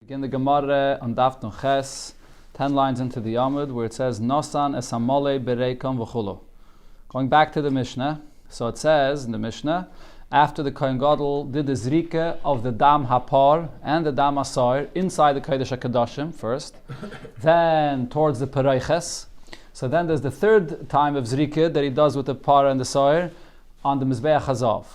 Begin the Gemara on Daf Nun Ches, 10 lines into the Yomad, where it says, Nosan es hamole bereikam v'chulo. Going back to the Mishnah, so it says in the Mishnah, after the Kohen Gadol did the zrika of the dam hapar and the dam asar inside the Kodesh HaKadoshim first, then towards the pereiches. So then there's the third time of zrika that he does with the par and the soir on the Mizbeach Hazav.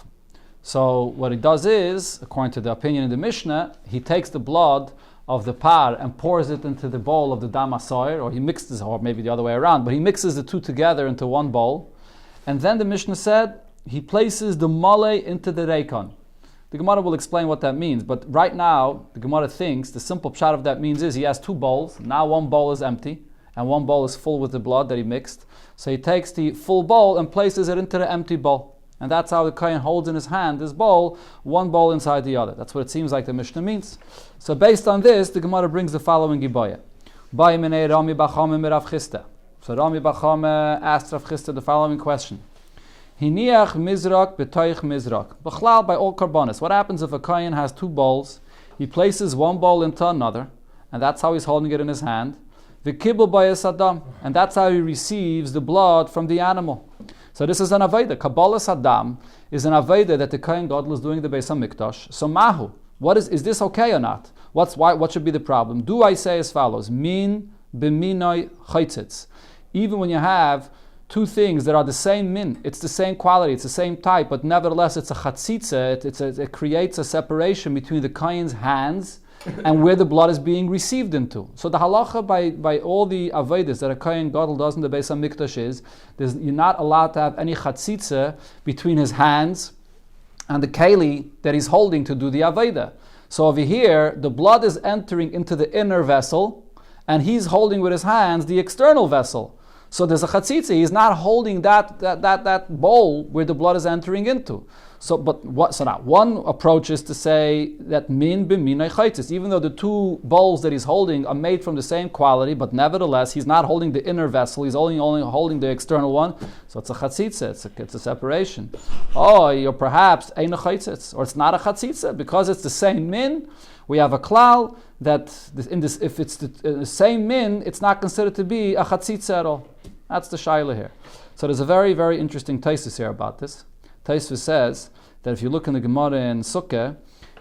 So what he does is, according to the opinion in the Mishnah, he takes the blood of the par and pours it into the bowl of the dam asar, or he mixes, or maybe the other way around, but he mixes the two together into one bowl. And then the Mishnah said, he places the mole into the reikon. The Gemara will explain what that means, but right now, the Gemara thinks the simple pshat of that means is he has two bowls. Now one bowl is empty, and one bowl is full with the blood that he mixed. So he takes the full bowl and places it into the empty bowl. And that's how the Kohen holds in his hand this bowl, one bowl inside the other. That's what it seems like the Mishnah means. So based on this, the Gemara brings the following Gibaya. So Rami Bachame asked Rav Chisda the following question. Hiniach mizrak b'toich mizrak. B'chlal by all karbonis. What happens if a Kohen has two bowls? He places one bowl into another, and that's how he's holding it in his hand. V'kibul bayis adam. And that's how he receives the blood from the animal. So this is an Aveda. Kabbalah Saddam is an Aveda that the Kohen Gadol is doing the Beis HaMikdash. So Mahu, is this okay or not? What should be the problem? Do I say as follows? Min b'minoi chaitzitz. Even when you have two things that are the same min, it's the same quality, it's the same type, but nevertheless it's a chatzitza, it creates a separation between the Kohen's hands and where the blood is being received into. So the halacha by all the avodas that a Kohen Gadol does in the Beis HaMikdash is, you're not allowed to have any chatzitza between his hands and the keli that he's holding to do the avodah. So over here, the blood is entering into the inner vessel, and he's holding with his hands the external vessel. So there's a chatzitza. He's not holding that bowl where the blood is entering into. So now one approach is to say that min b'minay chaitzis, even though the two bowls that he's holding are made from the same quality, but nevertheless he's not holding the inner vessel, he's only holding the external one. So it's a chatzitza, it's a separation. Or perhaps ein a chaitzis, or it's not a chatzitza because it's the same min. We have a klal that if it's the same min, it's not considered to be a chatzitza at all. That's the shaila here. So there's a very, very interesting taisus here about this. Taisus says that if you look in the Gemara in Sukkah,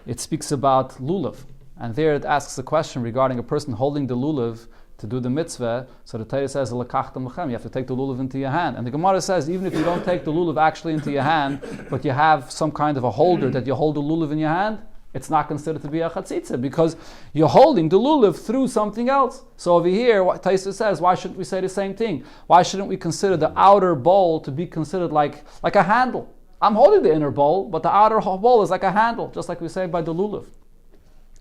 it speaks about lulav. And there it asks a question regarding a person holding the lulav to do the mitzvah. So the Torah says, you have to take the lulav into your hand. And the Gemara says, even if you don't take the lulav actually into your hand, but you have some kind of a holder that you hold the lulav in your hand, it's not considered to be a chatzitza because you're holding the lulav through something else. So over here, what Taisa says, why shouldn't we say the same thing? Why shouldn't we consider the outer bowl to be considered like a handle? I'm holding the inner bowl, but the outer bowl is like a handle, just like we say by the lulav.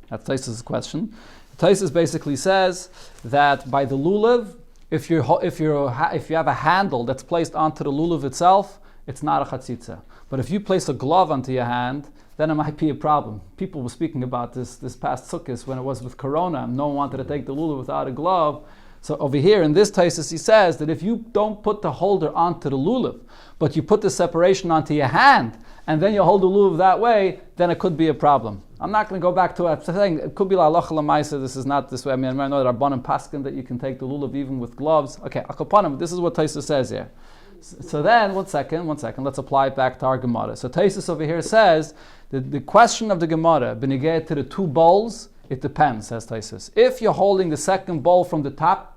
That's Taisa's question. Taisa basically says that by the lulav, if you have a handle that's placed onto the lulav itself, it's not a chatzitza. But if you place a glove onto your hand, then it might be a problem. People were speaking about this past Sukkot when it was with Corona. No one wanted to take the lulav without a glove. So over here in this Taisus he says that if you don't put the holder onto the lulav, but you put the separation onto your hand, and then you hold the lulav that way, then it could be a problem. I'm not going to go back to it. I'm saying it could be la halacha lemaisa. This is not this way. I mean, I know that Rabbanan paskin that you can take the lulav even with gloves. Okay, akapanim. This is what Taisus says here. So then, one second, let's apply it back to our Gemara. So Taisus over here says that the question of the Gemara, benigeh to the two bowls, it depends, says Taisus. If you're holding the second bowl from the top,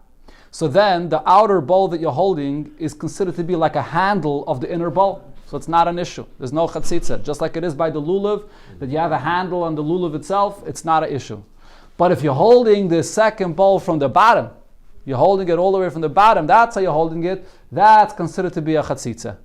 so then the outer bowl that you're holding is considered to be like a handle of the inner bowl. So it's not an issue. There's no chatzitza. Just like it is by the lulav, that you have a handle on the lulav itself, it's not an issue. But if you're holding the second bowl from the bottom, you're holding it all the way from the bottom, that's how you're holding it, that's considered to be a chatzitza.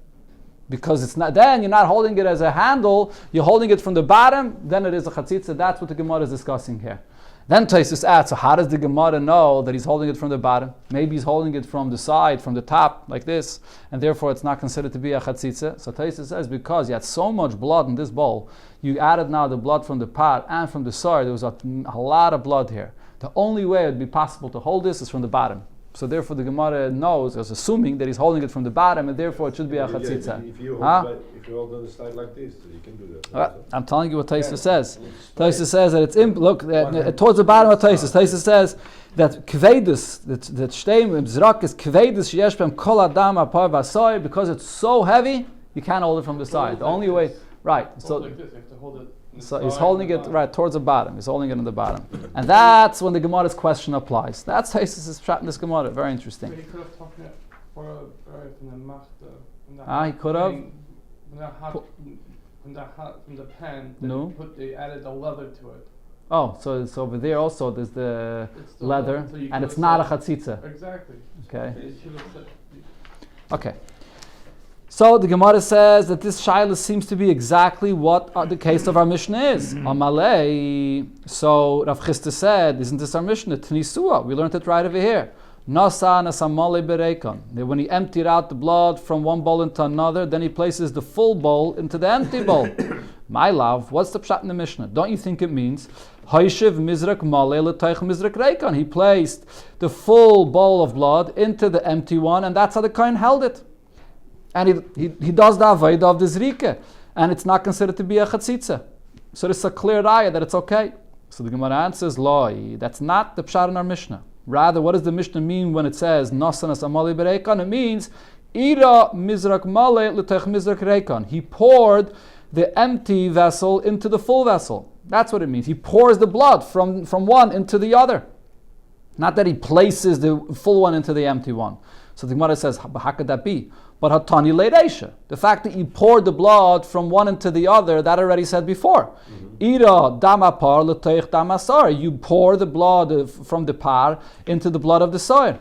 Because it's not, then you're not holding it as a handle, you're holding it from the bottom, then it is a chatzitza. That's what the Gemara is discussing here. Then Taisus asks, so how does the Gemara know that he's holding it from the bottom? Maybe he's holding it from the side, from the top, like this, and therefore it's not considered to be a chatzitza. So Taisus says, because you had so much blood in this bowl, you added now the blood from the pot and from the side, there was a lot of blood here. The only way it would be possible to hold this is from the bottom. So therefore the Gemara knows, is assuming that he's holding it from the bottom, and therefore it should be a chatzitza. If you hold on the side like this, you can do that. I'm telling you what Taisa says. Taisa says that it's towards the bottom of Taisa. Taisa says that kvedus, that shteim mizrak is kvedus sheyesh b'hem kol adam apar v'asoy, because it's so heavy, you can't hold it from the side. The only way, right? So like this, you have to hold it. So he's holding it right towards the bottom. He's holding it on the bottom, and that's when the Gemara's question applies. That's Tais's shot in this Gemara. Very interesting. So he could have taken it from the he could have. From the pen, No. They added the leather to it. Oh, so it's over there also. There's the leather, so and it's not a chatzitza. Exactly. Okay. It should have said, Okay. So the Gemara says that this shaila seems to be exactly what the case of our Mishnah is. Amalei. So Rav Chisda said, isn't this our Mishnah? Tnisua. We learned it right over here. Nasa nasamale berekon. That when he emptied out the blood from one bowl into another, then he places the full bowl into the empty bowl. My love, what's the pshat in the Mishnah? Don't you think it means Haishiv mizrak male l'taich mizrak reikon? He placed the full bowl of blood into the empty one, and that's how the kohen held it. And he does the avodah of the zrike, and it's not considered to be a chatzitza. So there's a clear raya that it's okay. So the Gemara answers, Loi, that's not the pshat in our Mishnah. Rather, what does the Mishnah mean when it says Nasanas Amali Berekon? It means Ira Mizrak Male L'Tech Mizrak Reikon. He poured the empty vessel into the full vessel. That's what it means. He pours the blood from one into the other. Not that he places the full one into the empty one. So the Gemara says, how could that be? But Hatani Leiresha. The fact that you poured the blood from one into the other, that already said before. Ira damapar l'teich damasar. You pour the blood from the par into the blood of the soir.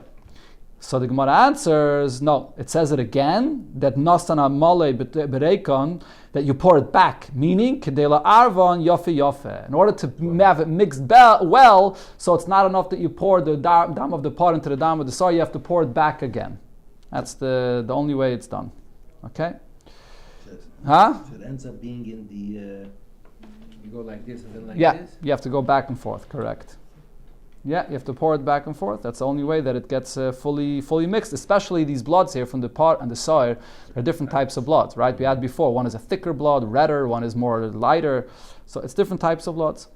So the Gemara answers, no. It says it again, that nasana male berekon, that you pour it back. Meaning, kedela arvan yofe yofe. In order to have it mixed well, so it's not enough that you pour the dam of the pot into the dam of the soir, you have to pour it back again. That's the only way it's done. Okay? So it ends up being in the... you go like this and then like this? Yeah, you have to go back and forth, correct. Yeah, you have to pour it back and forth. That's the only way that it gets fully mixed, especially these bloods here from the pot and the soil. There are different types of bloods, right? We had before, one is a thicker blood, redder, one is more lighter. So it's different types of bloods.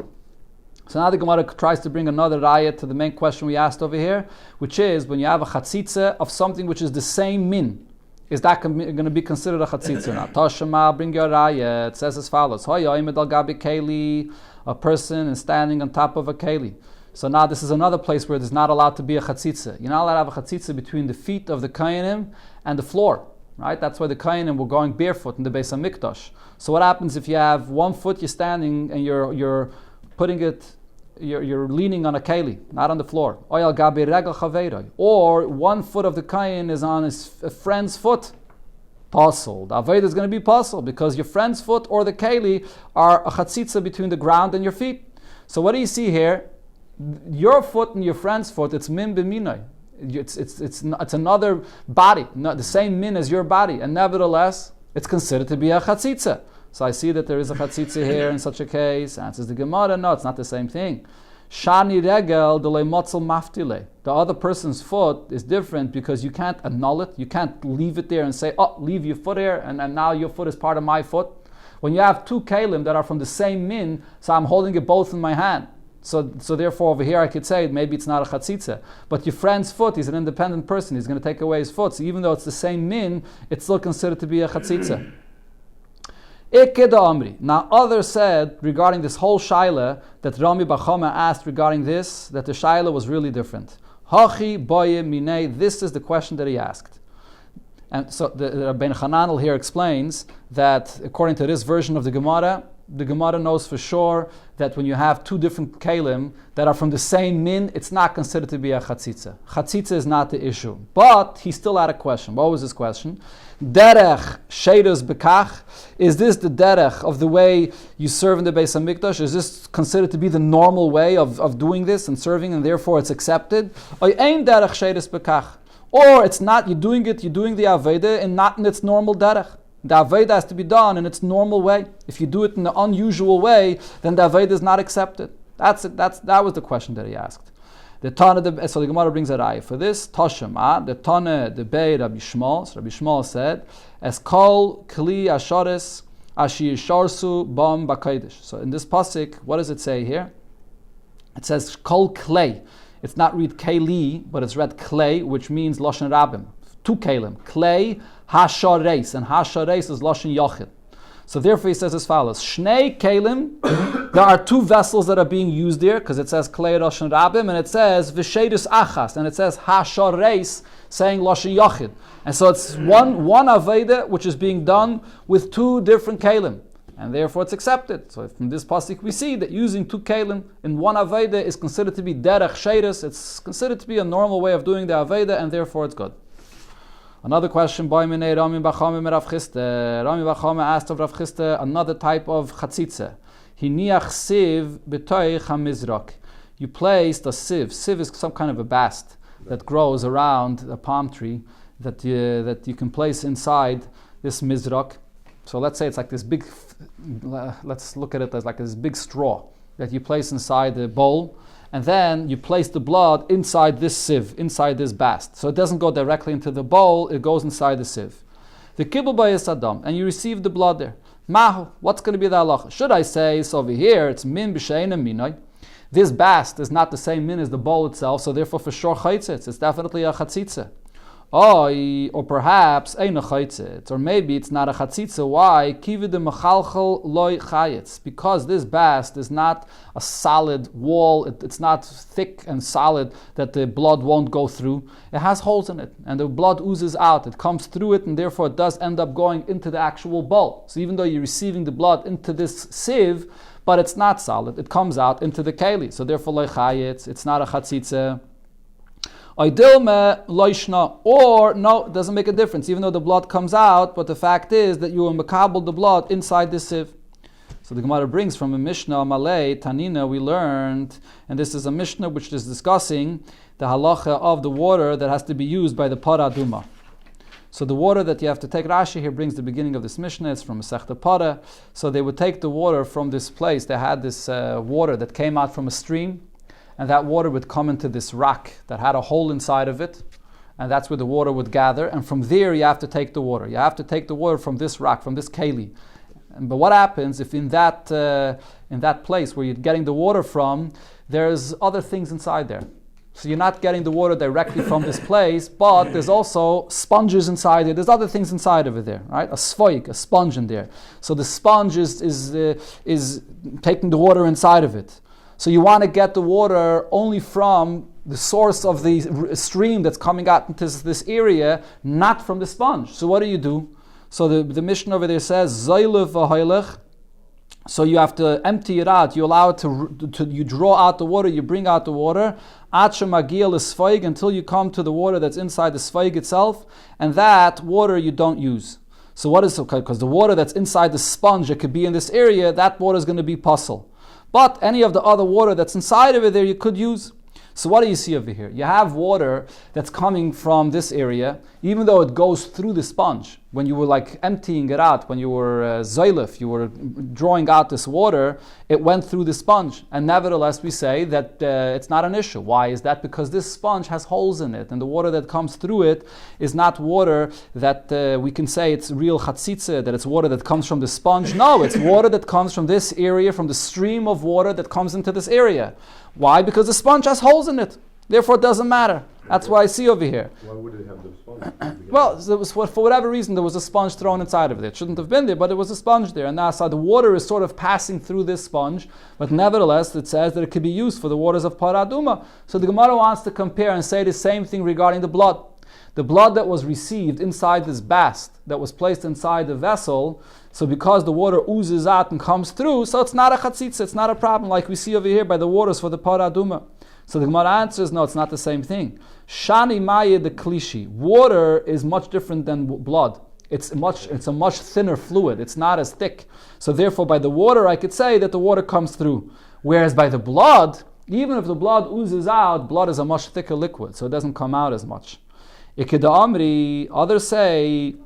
So now the Gemara tries to bring another raya to the main question we asked over here, which is when you have a chatzitza of something which is the same min, is that going to be considered a chatzitza or not? Tashema, bring your raya. It says as follows: a person is standing on top of a keli. So now this is another place where there's not allowed to be a chatzitza. You're not allowed to have a chatzitza between the feet of the kohanim and the floor. Right? That's why the kohanim were going barefoot in the Beis HaMikdash. So what happens if you have one foot you're standing and you're putting it, you're leaning on a keli, not on the floor. Or one foot of the kohen is on his friend's foot. Pasul. The avodah is going to be pasul because your friend's foot or the keli are a chatzitza between the ground and your feet. So what do you see here? Your foot and your friend's foot, it's min b'minay. It's another body, not the same min as your body, and nevertheless, it's considered to be a chatzitza. So I see that there is a chatzitza here in such a case. Answers the Gemara, no, it's not the same thing. Shani regel delay motzel maftile. The other person's foot is different because you can't annul it. You can't leave it there and say, oh, leave your foot here, and now your foot is part of my foot. When you have two kalim that are from the same min, so I'm holding it both in my hand. So therefore over here I could say maybe it's not a chatzitza. But your friend's foot, he's an independent person, he's going to take away his foot. So even though it's the same min, it's still considered to be a chatzitza. Now others said regarding this whole shaila that Rami Bachama asked regarding this, that the shaila was really different. Hachi boye minei, this is the question that he asked. And so the Rabbeinu Hananel here explains that according to this version of the Gemara knows for sure that when you have two different kalim that are from the same min, it's not considered to be a chatzitza. Chatzitza is not the issue. But he still had a question. What was his question? Derech sheiros bekach. Is this the derech of the way you serve in the Beis HaMikdash? Is this considered to be the normal way of doing this and serving, and therefore it's accepted? Or ein derech sheiros bekach. Or it's not, you're doing the Aveda and not in its normal derech. The Aveda has to be done in its normal way. If you do it in the unusual way, then the Aveda is not accepted. That was the question that he asked. So the Gemara brings a raya for this. Toshema, the Tana, the Bei Rabbi Shmuel. So Rabbi Shmuel said, "As kol kli asharis ashi sharsu bam bakaydish." So in this pasuk, what does it say here? It says kol klei. It's not read keli, but it's read klei, which means lashon rabim. Two kelim, klei hashares, and hashares is lashon yachid. So therefore he says as follows: Shnei kelim. There are two vessels that are being used here because it says klei lashon rabim, and it says v'shedus achas, and it says hashares, saying lashon yachid. And so it's one aveda which is being done with two different kelim, and therefore it's accepted. So from this pasuk we see that using two kelim in one aveda is considered to be derech shedus. It's considered to be a normal way of doing the aveda, and therefore it's good. Another question by Rami Bachame asked of Rav Chisda another type of chatzitza. Hiniach siv b'toich hamizrak. You place the sieve. Sieve is some kind of a bast that grows around a palm tree that you can place inside this mizrak. So let's say it's like this big, let's look at it as like this big straw that you place inside the bowl. And then you place the blood inside this sieve, inside this bast. So it doesn't go directly into the bowl, it goes inside the sieve. The kibbul bayis adam, and you receive the blood there. Mahu, what's going to be the halacha? Should I say, so over here, it's min b'sheina minoi. This bast is not the same min as the bowl itself, so therefore for sure chaitzitz, it's definitely a chatzitza. Or perhaps ein a chaitzitz, or maybe it's not a chatzitza. Why? Kivid de mechalchel loy chayitz, because this bast is not a solid wall. It's not thick and solid that the blood won't go through. It has holes in it, and the blood oozes out. It comes through it, and therefore it does end up going into the actual bowl. So even though you're receiving the blood into this sieve, but it's not solid, it comes out into the keli. So therefore loy chayitz, it's not a chatzitza. Or no, it doesn't make a difference, even though the blood comes out, but the fact is that you will makabel the blood inside the sieve. So the Gemara brings from a Mishnah, Malay, Tanina, we learned, and this is a Mishnah which is discussing the halacha of the water that has to be used by the para duma. So the water that you have to take, Rashi here brings the beginning of this Mishnah, it's from a Sechta Para. So they would take the water from this place, they had this water that came out from a stream, and that water would come into this rock that had a hole inside of it, and that's where the water would gather. And from there, you have to take the water. You have to take the water from this rock, from this keli. But what happens if in that place where you're getting the water from, there's other things inside there? So you're not getting the water directly from this place, but there's also sponges inside it. There's other things inside of it there, right? A svoik, a sponge in there. So the sponge is taking the water inside of it. So you want to get the water only from the source of the stream that's coming out into this area, not from the sponge. So what do? So the Mishnah over there says, Zaylev v'haylech. So you have to empty it out. You allow it to you draw out the water, you bring out the water, until you come to the water that's inside the sfaig itself, and that water you don't use. So what is okay? Because the water that's inside the sponge, it could be in this area, that water is going to be puzzle. But any of the other water that's inside of it there, you could use. So what do you see over here? You have water that's coming from this area, even though it goes through the sponge. When you were like emptying it out, when you were zoylef, you were drawing out this water, it went through the sponge. And nevertheless, we say that it's not an issue. Why is that? Because this sponge has holes in it, and the water that comes through it is not water that we can say it's real chatzitze, that it's water that comes from the sponge. No, it's water that comes from this area, from the stream of water that comes into this area. Why? Because the sponge has holes in it. Therefore, it doesn't matter. That's why I see over here. Why would it have the sponge? Well, there was, for whatever reason, there was a sponge thrown inside of it. It shouldn't have been there, but there was a sponge there. And now so the water is sort of passing through this sponge, but nevertheless, it says that it could be used for the waters of Paraduma. So the Gemara wants to compare and say the same thing regarding the blood. The blood that was received inside this bast, that was placed inside the vessel, so because the water oozes out and comes through, so it's not a chatzitza, it's not a problem like we see over here by the waters for the Paraduma. So the Gemara answers, no, it's not the same thing. Shani Maya the klishi. Water is much different than blood. It's a much thinner fluid. It's not as thick. So therefore, by the water, I could say that the water comes through. Whereas by the blood, even if the blood oozes out, blood is a much thicker liquid, so it doesn't come out as much. Ikeda Amri, others say,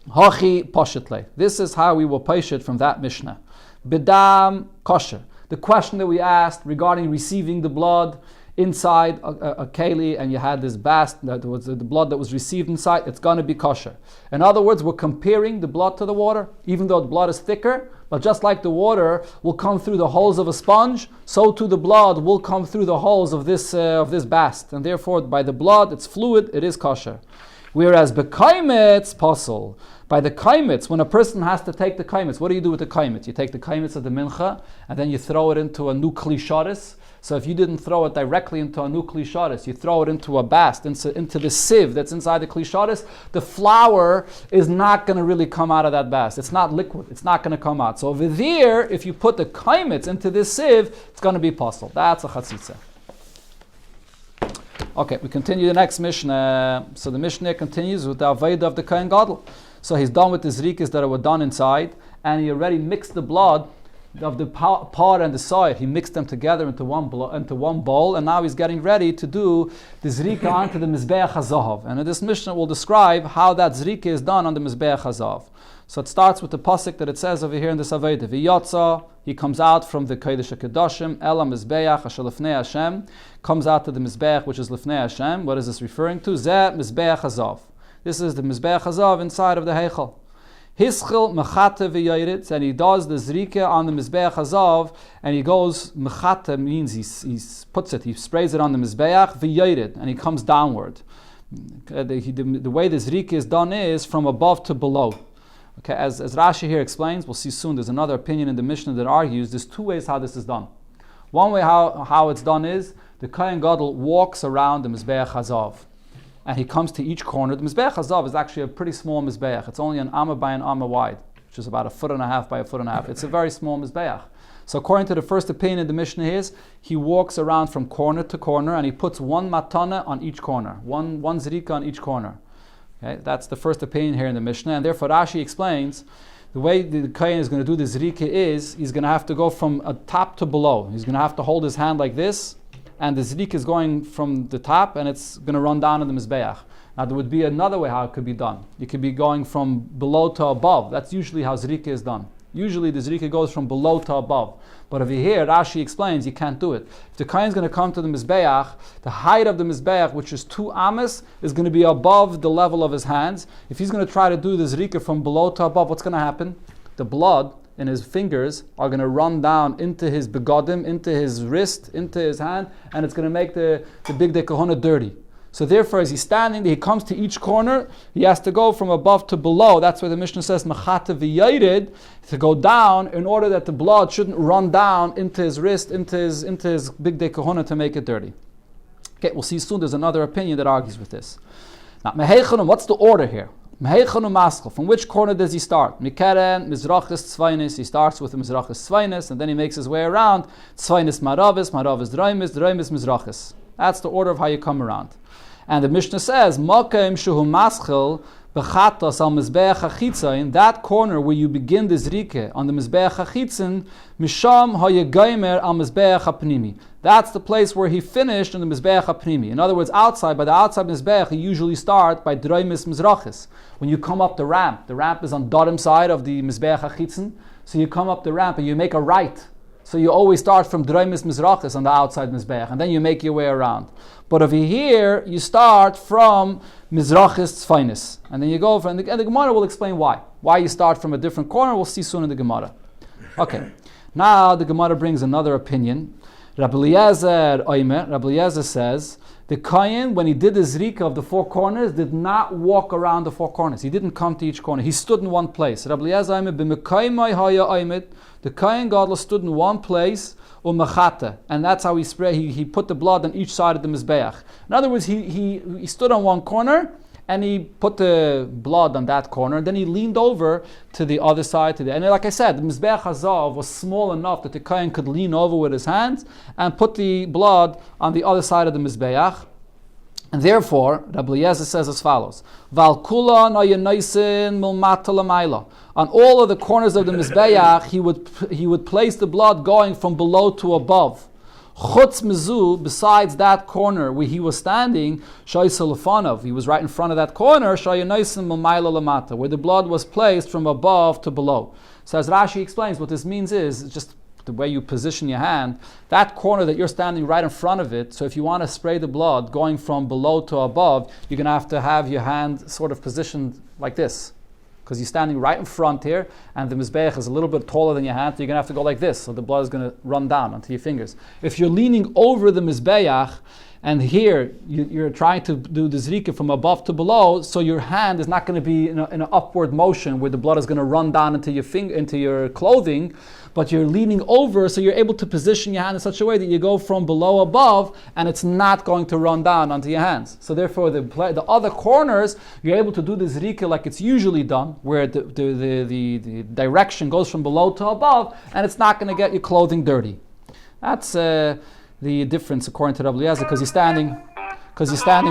Hachi Poshetle. This is how we will poshet from that Mishnah. Bidam kosher. The question that we asked regarding receiving the blood inside a keli, and you had this bast, that was the blood that was received inside, it's going to be kosher. In other words, we're comparing the blood to the water, even though the blood is thicker, but just like the water will come through the holes of a sponge, so too the blood will come through the holes of this bast, and therefore by the blood, it's fluid, it is kosher. Whereas bekaimitz pasul, by the kaimitz, when a person has to take the kaimitz, what do you do with the kaimitz? You take the kaimitz of the mincha, and then you throw it into a new kli sharis. So if you didn't throw it directly into a new kli sharis, you throw it into a bast, into the sieve that's inside the kli sharis, the flour is not going to really come out of that bast. It's not liquid. It's not going to come out. So over there, if you put the kaimitz into this sieve, it's going to be pasul. That's a chatzitza. Okay, we continue the next Mishnah. So the Mishnah continues with the Aveda of the Kohen Gadol. So he's done with the zrikas that were done inside, and he already mixed the blood of the part and the side. He mixed them together into one bowl, and now he's getting ready to do the zrika onto the Mizbeach HaZahav. And in this Mishnah will describe how that zrika is done on the Mizbeach HaZahav. So it starts with the pasuk that it says over here in the Aveda. V'yotza, he comes out from the Kodesh HaKadoshim, Ela Mizbeach Asher Lifnei Hashem, comes out to the Mizbeach which is Lifnei Hashem. What is this referring to? Zeh Mizbeach HaZahav. This is the Mizbeach HaZahav inside of the Heichal. Hischil mechate v'yoyrit, and he does the zrika on the Mizbeach HaZahav, and he goes, mechate means he puts it, he sprays it on the Mizbeach, v'yoyrit, and he comes downward. The way the zrika is done is from above to below. Okay, as Rashi here explains, we'll see soon, there's another opinion in the Mishnah that argues, there's two ways how this is done. One way how it's done is, the Kohen Gadol walks around the Mizbeach HaZahav, and he comes to each corner. The Mizbeach HaZahav is actually a pretty small Mizbeach. It's only an amma by an amma wide, which is about 1.5 feet by 1.5 feet. It's a very small Mizbeach. So according to the first opinion in the Mishnah is, he walks around from corner to corner, and he puts one matana on each corner, one zrika on each corner. Okay, that's the first opinion here in the Mishnah, and therefore Rashi explains, the way the Kohen is going to do the zrika is, he's going to have to go from top to below. He's going to have to hold his hand like this, and the zrik is going from the top, and it's going to run down on the Mizbeach. Now there would be another way how it could be done. You could be going from below to above. That's usually how zrika is done. Usually the zrika goes from below to above. But over here, Rashi explains you can't do it. If the Kohen is going to come to the Mizbeach, the height of the Mizbeach, which is 2 amas, is going to be above the level of his hands. If he's going to try to do the zrika from below to above, what's going to happen? The blood in his fingers are going to run down into his begodim, into his wrist, into his hand, and it's going to make the big kahuna dirty. So therefore, as he's standing, he comes to each corner, he has to go from above to below. That's where the Mishnah says, mechata v'yayrid, to go down in order that the blood shouldn't run down into his wrist, into his big kahuna to make it dirty. Okay, we'll see soon there's another opinion that argues with this. Now, meheichanim, what's the order here? From which corner does he start? Mikeren, Mizrachis, Tzvainis. He starts with the Mizrachis Tzvainis, and then he makes his way around. Tzvainis Maravis, Maravis Draimis, Draimis Mizrachis. That's the order of how you come around. And the Mishnah says, Makaim Shuhu Maschil, Bechatas al Mizbeach HaChitzain, that corner where you begin the Zrike on the Mizbeach HaChitzin, Misham HaYagaimer al Mizbeach HaPnimi. That's the place where he finished on the Mizbeach HaPnimi. In other words, outside, by the outside Mizbeach, you usually start by Draimis Mizrachis. When you come up the ramp is on Darim side of the Mizbeach HaChitzin, so you come up the ramp and you make a right. So you always start from Draimis Mizrachis on the outside Mizbeach, and then you make your way around. But over here, you start from Mizrachis Tzvainis. And then you go from, and the Gemara will explain why. Why you start from a different corner, we'll see soon in the Gemara. Okay, now the Gemara brings another opinion. Rabbi Eliezer says, the Kohen, when he did the Zrika of the 4 corners, did not walk around the 4 corners. He didn't come to each corner. He stood in one place. Rabbi Eliezer, the Kohen Gadol stood in one place, and that's how he put the blood on each side of the Mizbeach. In other words, he stood on one corner, and he put the blood on that corner, and then he leaned over to the other side. And like I said, the Mizbeach HaZahav was small enough that the Kohen could lean over with his hands and put the blood on the other side of the Mizbeach. And therefore, Rabbi Eliezer says as follows, Val kula noyenaisin milmata lamayla. On all of the corners of the Mizbeach, he would place the blood going from below to above. Chutz mizu, besides that corner where he was standing, Shaysa Lefanov, he was right in front of that corner, Shayanaisim Mamayla Lamata, where the blood was placed from above to below. So as Rashi explains, what this means is just the way you position your hand, that corner that you're standing right in front of it, so if you want to spray the blood going from below to above, you're going to have your hand sort of positioned like this. Because you're standing right in front here, and the Mizbeach is a little bit taller than your hand, so you're going to have to go like this, so the blood is going to run down onto your fingers. If you're leaning over the Mizbeach, and here you're trying to do the zrika from above to below, so your hand is not going to be in an upward motion where the blood is going to run down into your into your clothing, but you're leaning over, so you're able to position your hand in such a way that you go from below above, and it's not going to run down onto your hands. So therefore, the other corners, you're able to do the zrika like it's usually done, where the direction goes from below to above, and it's not going to get your clothing dirty. That's the difference according to Rabbi Eliezer, because you're standing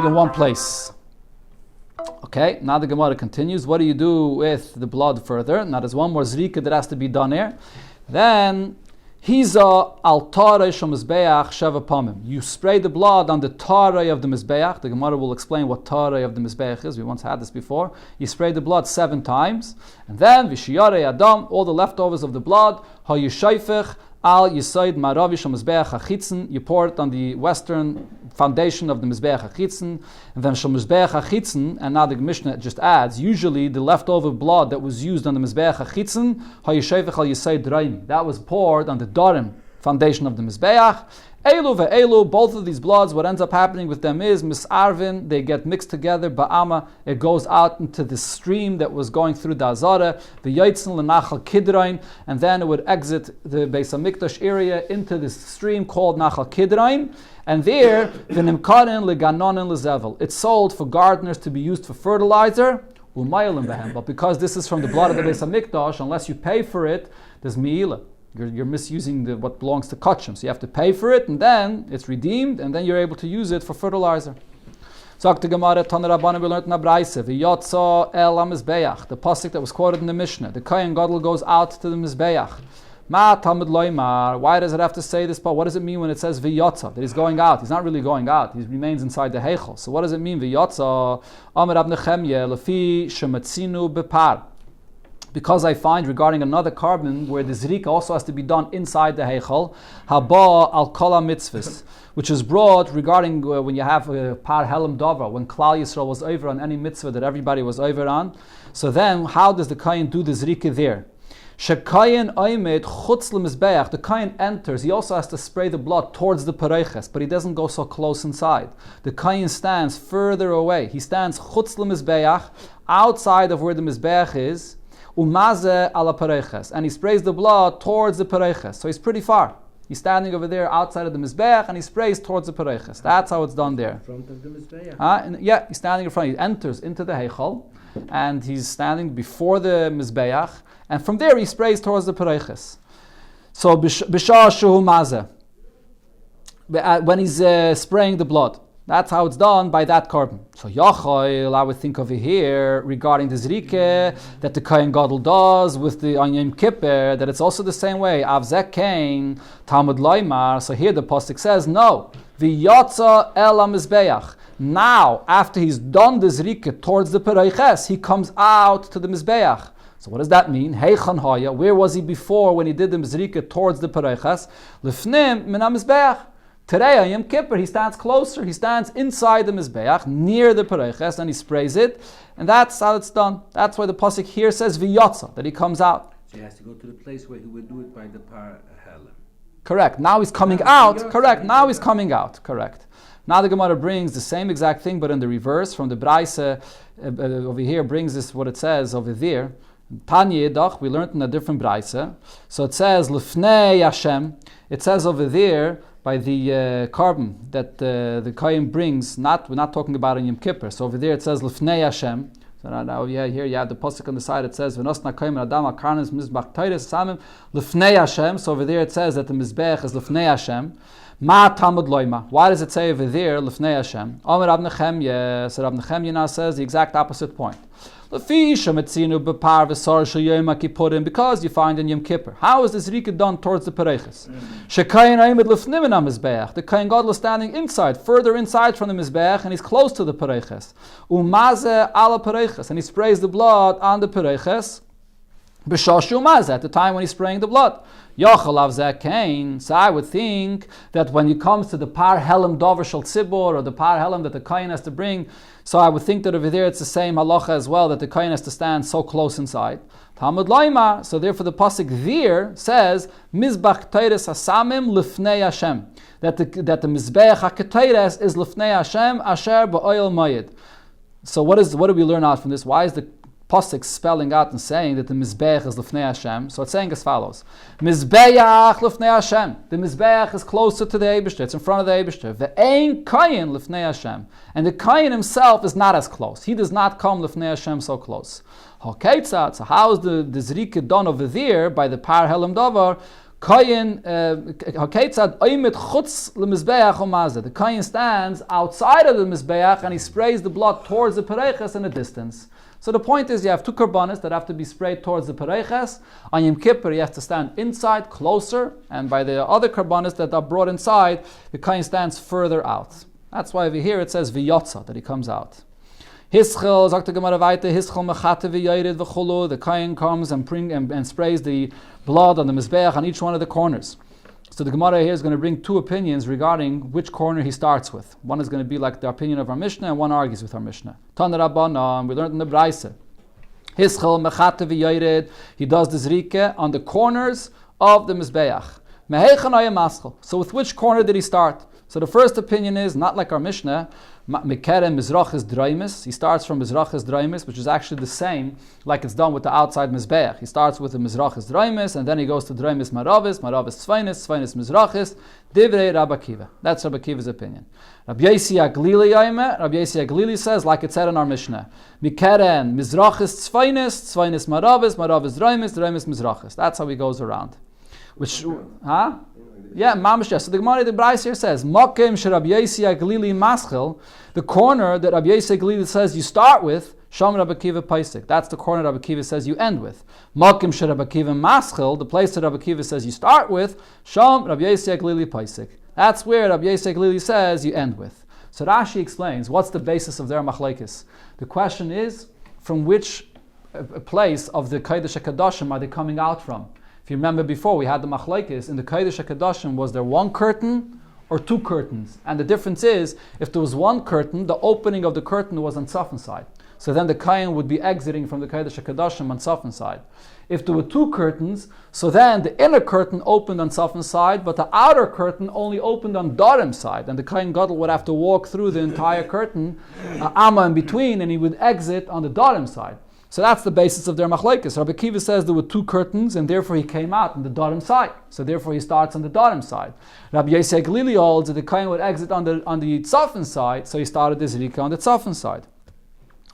in one place. Okay, now the Gemara continues. What do you do with the blood further? Now there's one more zrika that has to be done here. Then Hiza al Tarei shel Mizbeach sheva pamim. You spray the blood on the Tarei of the Mizbeach. The Gemara will explain what Tarei of the Mizbeach is. We once had this before. You spray the blood 7 times, and then Vishiyarei Adam, all the leftovers of the blood, Hayushayfech al Yisaid Maravi shel Mizbeach hachitzen. You pour it on the western foundation of the Mizbeach hachitzen, and then shel Mizbeach hachitzen. And now the Mishnah just adds, usually the leftover blood that was used on the Mizbeach hachitzen, Hayushayfech al Yisaid Raimi, that was poured on the Darim foundation of the Mizbeach. Elu ve'elu, both of these bloods, what ends up happening with them is misarvin, they get mixed together, ba'ama, it goes out into the stream that was going through the Azara, the Yaitzen l'Nachal Kidrain, and then it would exit the Beis HaMikdash area into this stream called Nachal Kidrain, and there, v'nimkarin l'ganonin l'zevel, it's sold for gardeners to be used for fertilizer, but because this is from the blood of the Beis HaMikdash, unless you pay for it, there's mi'ilah. You're misusing what belongs to Kachim. So you have to pay for it, and then it's redeemed, and then you're able to use it for fertilizer. So the Gemara, Tana Rabbanan, we learned in Abraisa, V'yotza el ha-mizbeach, the pasuk that was quoted in the Mishnah. The Kohen Gadol goes out to the Mizbeach. Ma Talmud loymar. Why does it have to say this part? What does it mean when it says V'yotza, that he's going out? He's not really going out. He remains inside the Heichel. So what does it mean, V'yotza? Amar Rab Nechemye, lefi shematzinu bepar. Because I find regarding another carbon where the zrika also has to be done inside the heichal, haba al kol mitzvahs, which is brought regarding when you have a par helam davar, when Klal Yisrael was over on any mitzvah that everybody was over on. So then, how does the kohen do the zrika there? Shekayin oimed chutz lemizbeach. The kohen enters. He also has to spray the blood towards the pareiches, but he doesn't go so close inside. The kohen stands further away. He stands chutz lemizbeach, outside of where the mizbeach is. Umaze ala pareiches, and he sprays the blood towards the pareiches. So he's pretty far. He's standing over there outside of the mizbeach, and he sprays towards the pareiches. That's how it's done there. In front of the mizbeach. Yeah, he's standing in front. He enters into the heichal, and he's standing before the mizbeach, and from there he sprays towards the pareiches. So b'shah shuhu maze, when he's spraying the blood. That's how it's done by that carbon. So Yachol, I would think over here regarding the Zrike that the Kohen Gadol does with the Yom Kippur, that it's also the same way. Avzek Kain, Talmud Loymar. So here the pasuk says, no, V'yotza el ha-mizbeach. Now, after he's done the Zrike towards the Pereiches, he comes out to the Mizbeach. So what does that mean? Heichan haya, where was he before when he did the Zrike towards the Pereiches? Lefnim min ha-mizbeach. Today on Yom Kippur, he stands closer. He stands inside the Mizbeach, near the Pereiches, and he sprays it. And that's how it's done. That's why the pasuk here says V'yotza, that he comes out. So he has to go to the place where he would do it by the par helam. Correct. Now he's coming out. Correct. Now he's coming out. Correct. Now the Gemara brings the same exact thing, but in the reverse. From the Braise over here brings this what it says over there. Tanya Yedach, we learned in a different Braise. So it says Lefnei Hashem. It says over there by the carbon that the Kohen brings, we're not talking about in Yom Kippur. So over there it says Lefnei Hashem. So now here you have the pasuk on the side. It says V'nosna Kohen Adam Akarnes Mizbach Teiris Samim Lefnei Hashem. So over there it says that the Mizbech is Lefnei Hashem. Ma Talmud Loima. Why does it say over there Lefnei Hashem? Omer Rab Nechemye. So Rab Nechemye now says the exact opposite point. Because you find in Yom Kippur. How is this Rika done towards the Pereiches? The Kohen Gadol is standing inside, further inside from the Mizbeach, and he's close to the Pereiches. And he sprays the blood on the Pereiches. At the time when he's spraying the blood. Yochel Avzeh Kain. So I would think that when it comes to the Par Helem Dover Shel Tzibor, or the Par Helem that the Kohen has to bring, so I would think that over there it's the same halacha as well, that the Kohen has to stand so close inside. Talmud Loima, so therefore the pasuk there says, Mizbach Teires Hasamim Lifnei Hashem. That the Mizbeach HaKeteires is Lifnei Hashem Asher Ba'oil Mayid. So what do we learn out from this? Why is the pasuk spelling out and saying that the Mizbeach is Lifnei Hashem? So it's saying as follows. Mizbeach Lifnei Hashem. The Mizbeach is closer to the Eibishter. It's in front of the Eibishter. Ve'ein Kayin Lifnei Hashem. And the Kayin himself is not as close. He does not come Lifnei Hashem so close. HaKeitzat. So how is the Zrika done over there by the Par Helem Davar? Kayin HaKeitzat Oimet Chutz LeMizbeach Omazeh. The Kayin stands outside of the Mizbeach and he sprays the blood towards the Pereiches in a distance. So the point is, you have two karbanos that have to be sprayed towards the Pereiches. On Yom Kippur, you have to stand inside, closer, and by the other karbanos that are brought inside, the Kayin stands further out. That's why over here it says V'yotza, that he comes out. Hischel, sagt the Gemara weiter, Hischel mechate v'yored v'chulu. The Kayin comes and sprays the blood on the Mizbeach on each one of the corners. So the Gemara here is going to bring two opinions regarding which corner he starts with. One is going to be like the opinion of our Mishnah, and one argues with our Mishnah. Tan Rabbanan, we learned in the Braise. Hischel mechate v'yored. He does the zrike on the corners of the Mizbeach. Mehechan ayam maschel. So with which corner did he start? So the first opinion is, not like our Mishnah, Mekeren Mizrachis Draimis. He starts from Mizrachis Draimis, which is actually the same like it's done with the outside Mizbeach. He starts with the Mizrachis Draimis, and then he goes to Draimis Maravis, Maravis Tzvainis Mizrachis, Divrei Rabbi Akiva. That's Rabbi Akiva's opinion. Rabbi Yosi Aglili Yaime, Rabbi Yosi Aglili says, like it said in our Mishnah, Mekeren Mizrachis Tzvainis Maravis, Maravis Draimis Mizrachis. That's how he goes around. Which, huh? Yeah, mamish. So the Gemara, the Braise here says, Mokem Rabbi Yosi Aglili Maschel, the corner that Rabbi Yosi Aglili says you start with, Sham Rabbi Akiva Paisik. That's the corner Rabbi Akiva says you end with. Mokem Rabbi Akiva Maschel, the place that Rabbi Akiva says you start with, Sham Rabbi Yosi Aglili Paisik. That's where Rabbi Yosi Aglili says you end with. So Rashi explains what's the basis of their machlekes. The question is, from which place of the Kodesh HaKadoshim are they coming out from? If you remember before, we had the machlekes in the Kodesh HaKadoshim. Was there one curtain or two curtains? And the difference is, if there was one curtain, the opening of the curtain was on Tzafon side. So then the Kayin would be exiting from the Kodesh HaKadoshim on Tzafon side. If there were two curtains, so then the inner curtain opened on Tzafon side, but the outer curtain only opened on Darim side. And the Kayin Gadol would have to walk through the entire curtain, Amma in between, and he would exit on the Darim side. So that's the basis of their machlekes. Rabbi Akiva says there were two curtains, and therefore he came out on the Darim side. So therefore he starts on the Darim side. Rabbi Yosi Aglili holds that the Kayin would exit on the Tzafon side, so he started the Zrika on the Tzafon side.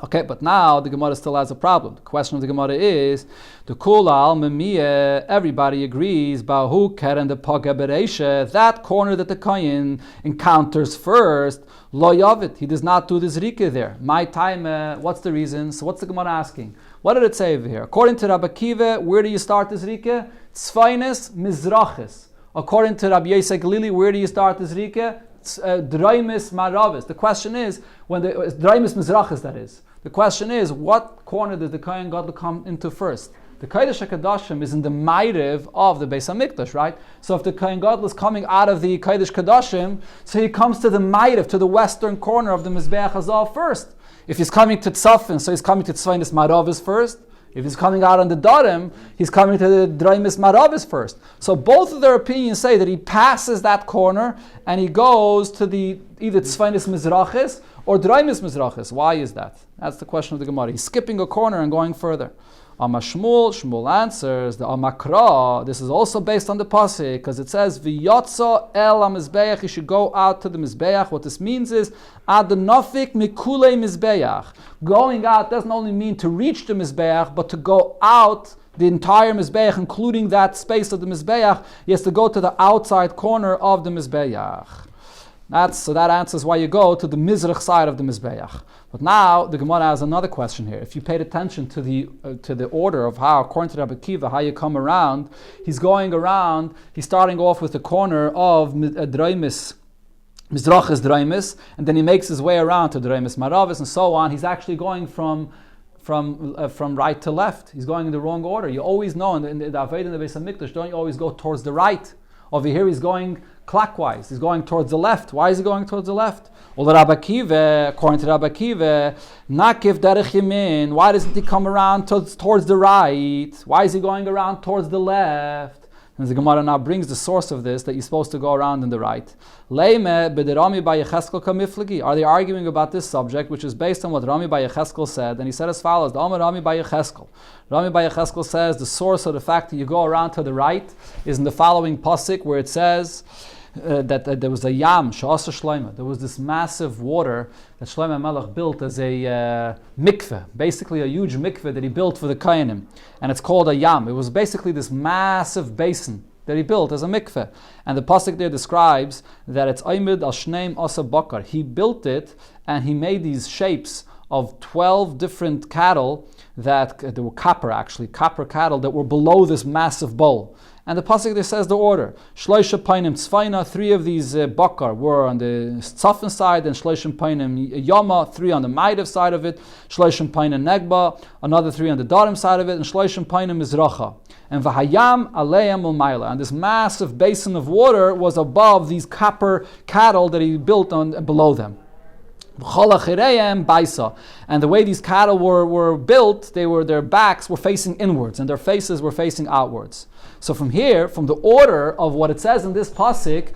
Okay, but now the Gemara still has a problem. The question of the Gemara is, the Kulal Memiyeh, everybody agrees, Bahu Keren the Pagabereshe, that corner that the Kayin encounters first, Lo Yavit, he does not do the Zrika there. My time, what's the reason? So what's the Gemara asking? What did it say over here? According to Rabbi Akiva, where do you start the Zrika? Tzvainis Mizrachis. According to Rabbi Yosi Aglili, where do you start the Zrika? Draimis Maravis. The question is, when the Draimis Mizrachis, that is. The question is, what corner does the Kohen Gadol come into first? The Kodesh HaKadoshim is in the Ma'ariv of the Beis HaMikdash, right? So if the Kohen Gadol is coming out of the Kodesh HaKadoshim, so he comes to the Ma'ariv, to the western corner of the Mizbeach Hazal first. If he's coming to Tzafin, so he's coming to Tzvainis Maravis first. If he's coming out on the Darim, he's coming to the Draimis Maravis first. So both of their opinions say that he passes that corner and he goes to the either Tzvainis Mizrachis or Draimis Mizrachis. Why is that? That's the question of the Gemara. He's skipping a corner and going further. Shmuel answers, the Amakra, this is also based on the Pasuk, because it says, V'yotza el ha-mizbeach, he should go out to the Mizbeach. What this means is, ad nafik mikule Mizbeach. Going out doesn't only mean to reach the Mizbeach, but to go out the entire Mizbeach, including that space of the Mizbeach. He has to go to the outside corner of the Mizbeach. So that answers why you go to the Mizrach side of the Mizbeach. But now the Gemara has another question here. If you paid attention to the order of how, according to Rabbi Akiva, how you come around, he's going around. He's starting off with the corner of Draimis, Mizrachis Draimis, and then he makes his way around to Draimis Maravis and so on. He's actually going from from right to left. He's going in the wrong order. You always know in the Aved and the Beis HaMikdash, don't you always go towards the right? Over here he's going clockwise. He's going towards the left. Why is he going towards the left? Well, Rabbi Akiva, according to Rabbi Akiva, Nakiv derech yamin. Why doesn't he come around towards the right? Why is he going around towards the left? And the Gemara now brings the source of this, that you're supposed to go around in the right. Are they arguing about this subject, which is based on what Rami Bar Yecheskel said? And he said as follows, the Rami Bar Yecheskel. Rami Bar Yecheskel says the source of the fact that you go around to the right is in the following pasuk, where it says that there was a yam, she'asa shloima. There was this massive water that Shlomo Melech built as a mikveh, basically a huge mikveh that he built for the Kohanim. And it's called a yam. It was basically this massive basin that he built as a mikveh. And the pasuk there describes that it's Aimid al Shneim Asa Bakar. He built it and he made these shapes of 12 different cattle that were copper cattle that were below this massive bowl. And the pasuk there says the order. Shloisha painim tzvaina, 3 of these bakar were on the tzafin side, and shloishim painim yoma, 3 on the maidav side of it, shloishim painim negba, another 3 on the darim side of it, and shloishim painim mizracha. And v'hayam aleim ulmayla. And this massive basin of water was above these copper cattle that he built on below them. And the way these cattle were built, their backs were facing inwards and their faces were facing outwards. So from here, from the order of what it says in this pasuk,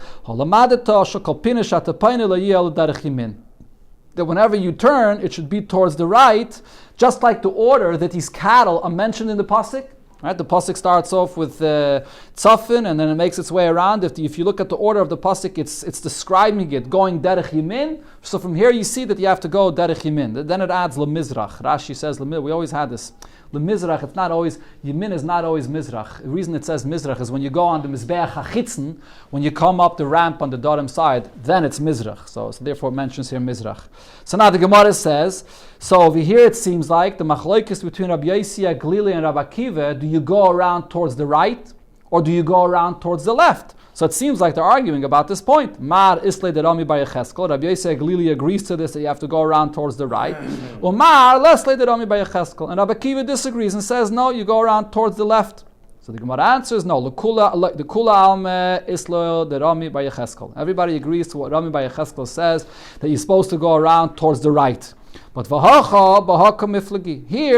that whenever you turn, it should be towards the right, just like the order that these cattle are mentioned in the pasuk. Right, the pasuk starts off with tzafin, and then it makes its way around. If you look at the order of the pasuk, it's describing it going derech yamin. So from here you see that you have to go derech yamin. Then it adds lemizrach. Rashi says we always had this. Lemizrach, it's not always, yamin is not always mizrach. The reason it says mizrach is when you go on the mizbeach hachitzen, when you come up the ramp on the darim side, then it's mizrach. So therefore it mentions here mizrach. So now the Gemara says, so over here it seems like the machlokes between Rabbi Yossi Glili and Rabbi Akiva, do you go around towards the right or do you go around towards the left? So it seems like they're arguing about this point. Mar isle de Rami Bar Yecheskel. Rabbi Yossi Glili agrees to this, that you have to go around towards the right. Or Mar lesle de Rami Bar Yecheskel. And Rabbi Akiva disagrees and says, no, you go around towards the left. So the Gemara answers, no, the kula alme islo de Rami Bar Yecheskel. Everybody agrees to what Rami Bar Yecheskel says, that you're supposed to go around towards the right. But here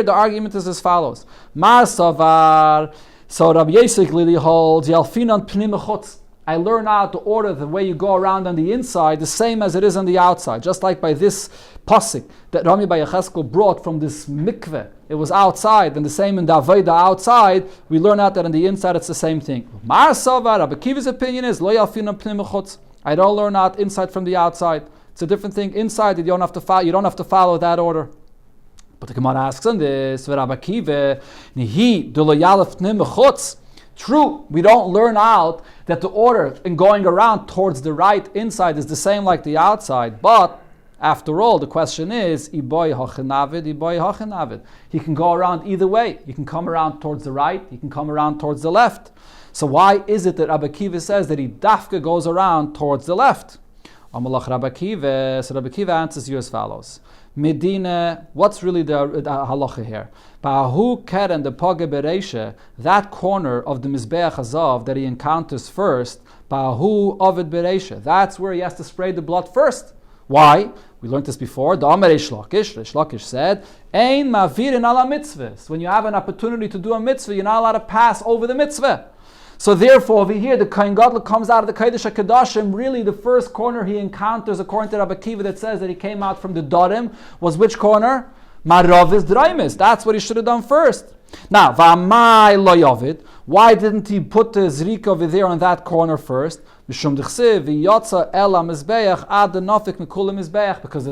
the argument is as follows. Mar savar. So Rabbi Yossi Glili holds yalfinan pnim chutz. I learn out the order, the way you go around on the inside, the same as it is on the outside. Just like by this pasuk that Rami Bar Yecheskel brought from this mikveh. It was outside, and the same in the Aveda outside. We learn out that on the inside it's the same thing. Mar savar, Rabbi Akiva's opinion is lo yalfinan pnim chutz. I don't learn out inside from the outside. It's a different thing. Inside, you don't have to follow that order. But the Gemara asks on this, Rabbi Akiva, nihi do lo yalef pnim chutz. True, we don't learn out that the order in going around towards the right inside is the same like the outside. But after all, the question is, he can go around either way. He can come around towards the right, he can come around towards the left. So why is it that Rabbi Akiva says that he dafka goes around towards the left? Amalach Rabbi Akiva. So Rabbi Akiva answers you as follows. Medina, what's really the halacha here? Ba'ahu keren the page bereisha, that corner of the mizbeach hazav that he encounters first, ba'ahu ovid bereisha, that's where he has to spray the blood first. Why? We learned this before. The Amar Reish Lakish said, Ein mavirin ala mitzvahs. When you have an opportunity to do a mitzvah, you're not allowed to pass over the mitzvah. So therefore, over here, the Kohen Gadol comes out of the Kodesh HaKadoshim. Really, the first corner he encounters, according to Rabbi Akiva, that says that he came out from the Darim, was which corner? Maravis Draimis. That's what he should have done first. Now, V'amai lo yovid. Why didn't he put the Zrika over there on that corner first? Because there's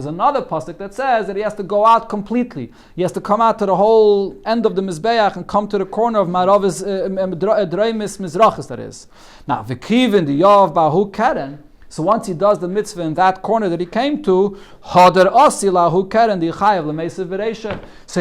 another pasuk that says that he has to go out completely. He has to come out to the whole end of the Mizbeach and come to the corner of Maravis Draimis Mizrachis, that is. Now, V'kivin the Yav Bahu Keren. So once he does the mitzvah in that corner that he came to, so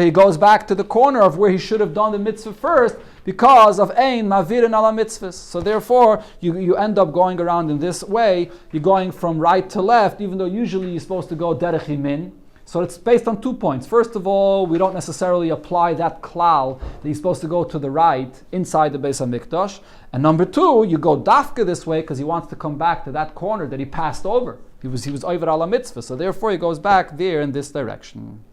he goes back to the corner of where he should have done the mitzvah first, because of ein mavirin ala mitzvahs. So therefore, you end up going around in this way. You're going from right to left, even though usually you're supposed to go derech yamin. So it's based on 2 points. First of all, we don't necessarily apply that klal that he's supposed to go to the right inside the Beis HaMikdash. And number 2, you go dafka this way because he wants to come back to that corner that he passed over. He was over ala mitzvah, so therefore he goes back there in this direction.